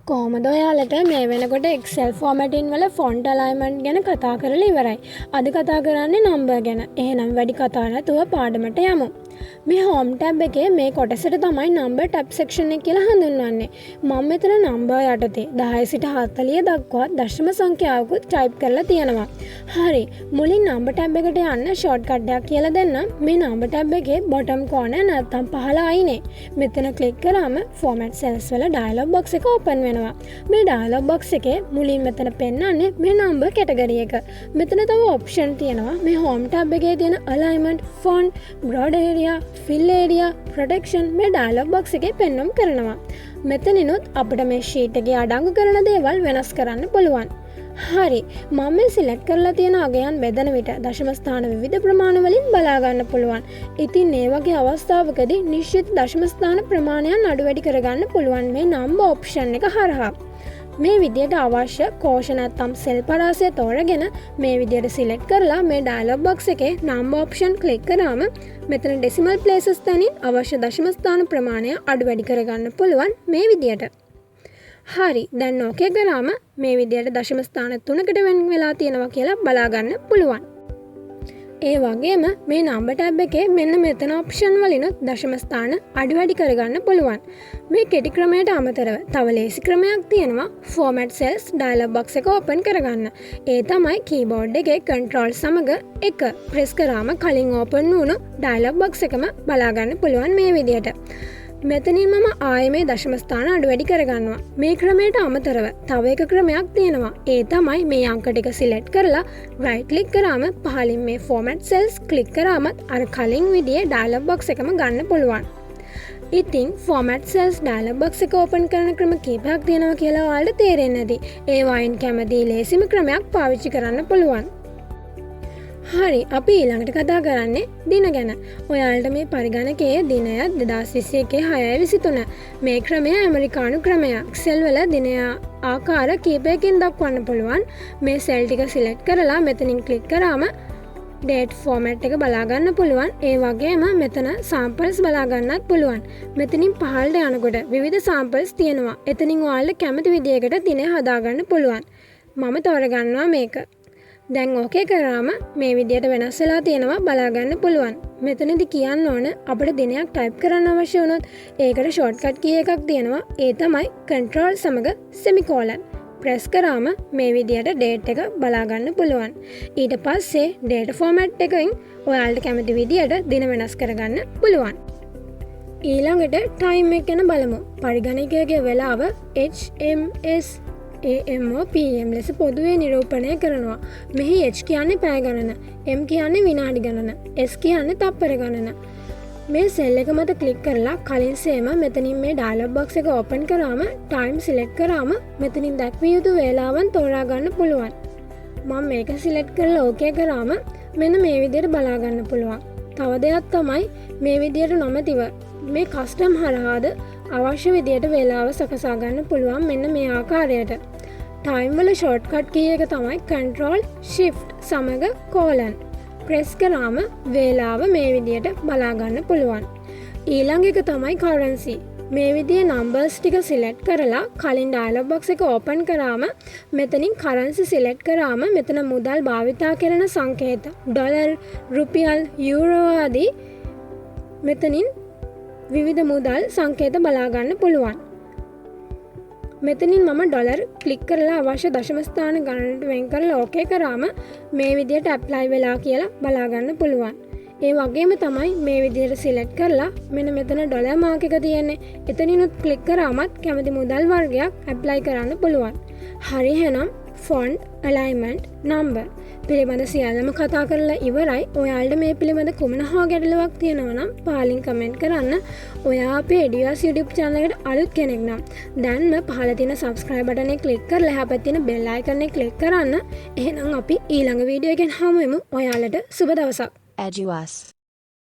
කොහොමද ඔයාලට මේ වෙනකොට Excel formatting වල font alignment ගැන කතා කරලා ඉවරයි. අද කතා කරන්නේ number ගැන. එහෙනම් වැඩි කතා නැතුව පාඩමට යමු. මේ home tab එකේ මේ කොටසට තමයි number tab section එක කියලා හඳුන්වන්නේ. මම මෙතන number යටතේ 10 සිට 40 දක්වා දශම සංඛ්‍යාවකුත් type කරලා තියෙනවා. හරි. මුලින් number tab එකට යන්න shortcut එකක් කියලා දෙන්නම්. මේ number tab එකේ bottom corner නැත්තම් පහළ අයිනේ. මෙතන click කරාම format cells වල dialog box එක open වෙනවා. මේ dialog box එකේ මුලින් මෙතන පෙන්නන්නේ මේ number category එක. මෙතන තව option තියෙනවා. මේ home tab එකේ තියෙන alignment, font, border area, fill area, protection මේ dialog box එකේ පෙන්වම් කරනවා. මෙතනිනුත් අපිට මේ sheet එකේ අඩංගු කරන දේවල් වෙනස් කරන්න පුළුවන්. හරි. මම මේ select කරලා තියෙන අගයන් බෙදන විට දශම ස්ථාන විවිධ ප්‍රමාණ වලින් බලා ගන්න පුළුවන්. ඉතින් මේ වගේ අවස්ථාවකදී නිශ්චිත දශම ස්ථාන ප්‍රමාණයන් අඩු වැඩි කරගන්න පුළුවන් මේ number option එක හරහා. මේ විදියට අවශ්‍ය කෝෂ නැත්නම් සෙල් පරාසය තෝරගෙන මේ විදියට select කරලා මේ dialog box එකේ number option click කරාම මෙතන decimal places තැනින් අවශ්‍ය දශම ස්ථාන ප්‍රමාණය අඩු වැඩි කරගන්න පුළුවන් මේ විදියට. හරි. දැන් okay කරාම මේ විදියට දශම ස්ථාන 3කට වෙන් වෙලා තියෙනවා කියලා බලා ගන්න පුළුවන්. ඒ වගේම මේ number tab එකේ මෙන්න මෙතන option වලිනුත් දශම ස්ථාන අඩු වැඩි කරගන්න පුළුවන්. මේ කෙටි ක්‍රමයට අමතරව තව ලේසි ක්‍රමයක් තියෙනවා format cells dialog box එක open කරගන්න. ඒ තමයි keyboard එකේ control සමග 1 press කරාම කලින් open වුණු dialog box එකම බලා ගන්න පුළුවන් මේ විදියට. මෙතනින් මම ආයේ මේ දශම ස්ථාන අඩු වැඩි කරගන්නවා. මේ ක්‍රමයට අමතරව තව එක ක්‍රමයක් තියෙනවා. ඒ තමයි මේ අංක ටික select කරලා right click කරාම පහලින් මේ format cells click කරාම අර කලින් විදිහේ dialog box එකම ගන්න පුළුවන්. ඉතින් format cells dialog box එක open කරන ක්‍රම කීපයක් තියෙනවා කියලා ඔයාලට තේරෙන්නේ නැති. ඒ වයින් කැමති ලේසිම ක්‍රමයක් පාවිච්චි කරන්න පුළුවන්. හරි. අපි ඊළඟට කතා කරන්නේ දින ගැන. ඔයාලට මේ පරිගණකයේ දිනය 2021 6:23. මේ ක්‍රමය ඇමරිකානු ක්‍රමයක්. Excel වල දිනය ආකාර කීපයකින් දක්වන්න පුළුවන්. මේ සෙල් ටික select කරලා මෙතනින් click කරාම date format එක බලා ගන්න පුළුවන්. ඒ වගේම මෙතන samples බලා ගන්නත් පුළුවන්. මෙතනින් පහළට යනකොට විවිධ samples තියෙනවා. එතනින් ඔයාලට කැමති විදියකට දිනය හදා ගන්න පුළුවන්. මම තෝරගන්නවා මේක. දැන් ඕකේ කරාම මේ විදියට වෙනස් වෙලා තියෙනවා බලා ගන්න පුළුවන්. මෙතනදී කියන්න ඕන අපිට දිනයක් type කරන්න අවශ්‍ය වුණොත් ඒකට shortcut key එකක් තියෙනවා. ඒ තමයි control සමග semicolon. press කරාම මේ විදියට date එක බලා ගන්න පුළුවන්. ඊට පස්සේ date format එකෙන් ඔයාලට කැමති විදියට දින වෙනස් කරගන්න පුළුවන්. ඊළඟට time එක ගැන බලමු. පරිගණකයේ වෙලාව HMS AM PM ලෙස පොදුවේ නිරූපණය කරනවා. මෙහි H කියන්නේ පැය ගණන, M කියන්නේ විනාඩි ගණන, S කියන්නේ තප්පර ගණන. මේ සෙල් එක මත ක්ලික් කරලා කලින් සේම මෙතනින් මේ dialog box එක open කරාම time select කරාම මෙතනින් දැක්විය යුතු වේලාවන් තෝරා ගන්න පුළුවන්. මම මේක select කරලා okay කරාම මෙන්න මේ විදිහට බලා ගන්න පුළුවන්. තව දෙයක් තමයි මේ විදිහට නොමැතිව මේ custom හරහාද අවශ්‍ය විදියට වේලාව සකසා ගන්න පුළුවන් මෙන්න මේ ආකාරයට. time වල shortcut key එක තමයි control shift සමග colon. press කරාම වේලාව මේ විදියට බලා ගන්න පුළුවන්. ඊළඟ එක තමයි currency. මේ විදිහේ numbers ටික select කරලා කලින් dialog box එක open කරාම මෙතනින් currency select කරාම මෙතන මුදල් භාවිතා කරන සංකේත ඩොලර්, රුපියල්, යූරෝ ආදී මෙතනින් විවිධ මුදල් සංකේත බලා ගන්න පුළුවන්. මෙතනින් මම ඩොලර් ක්ලික් කරලා අවශ්‍ය දශම ස්ථාන ගණනට වෙන් කරලා ඕකේ කරාම මේ විදියට ඇප්ලයි වෙලා කියලා බලා ගන්න පුළුවන්. ඒ වගේම තමයි මේ විදියට select කරලා මෙන්න මෙතන ඩොලර් මාක් එක තියෙන්නේ. එතනිනුත් ක්ලික් කරාමත් කැමති මුදල් වර්ගයක් ඇප්ලයි කරන්න පුළුවන්. හරි එහෙනම් font, alignment, number පිළිබඳ සියල්ලම කතා කරලා ඉවරයි. ඔයාලට මේ පිළිබඳ කුමන හෝ ගැටලුවක් තියෙනවා නම් පහලින් කමෙන්ට් කරන්න. ඔයා අපේ EduAS YouTube channel එකට අලුත් කෙනෙක් නම් දැන්ම පහළ තියෙන subscribe button එක click කරලා එහා පැත්තේ තියෙන bell icon එක click කරන්න. එහෙනම් අපි ඊළඟ වීඩියෝ එකෙන් හමු වෙමු. ඔයාලට සුබ දවසක්. EduAS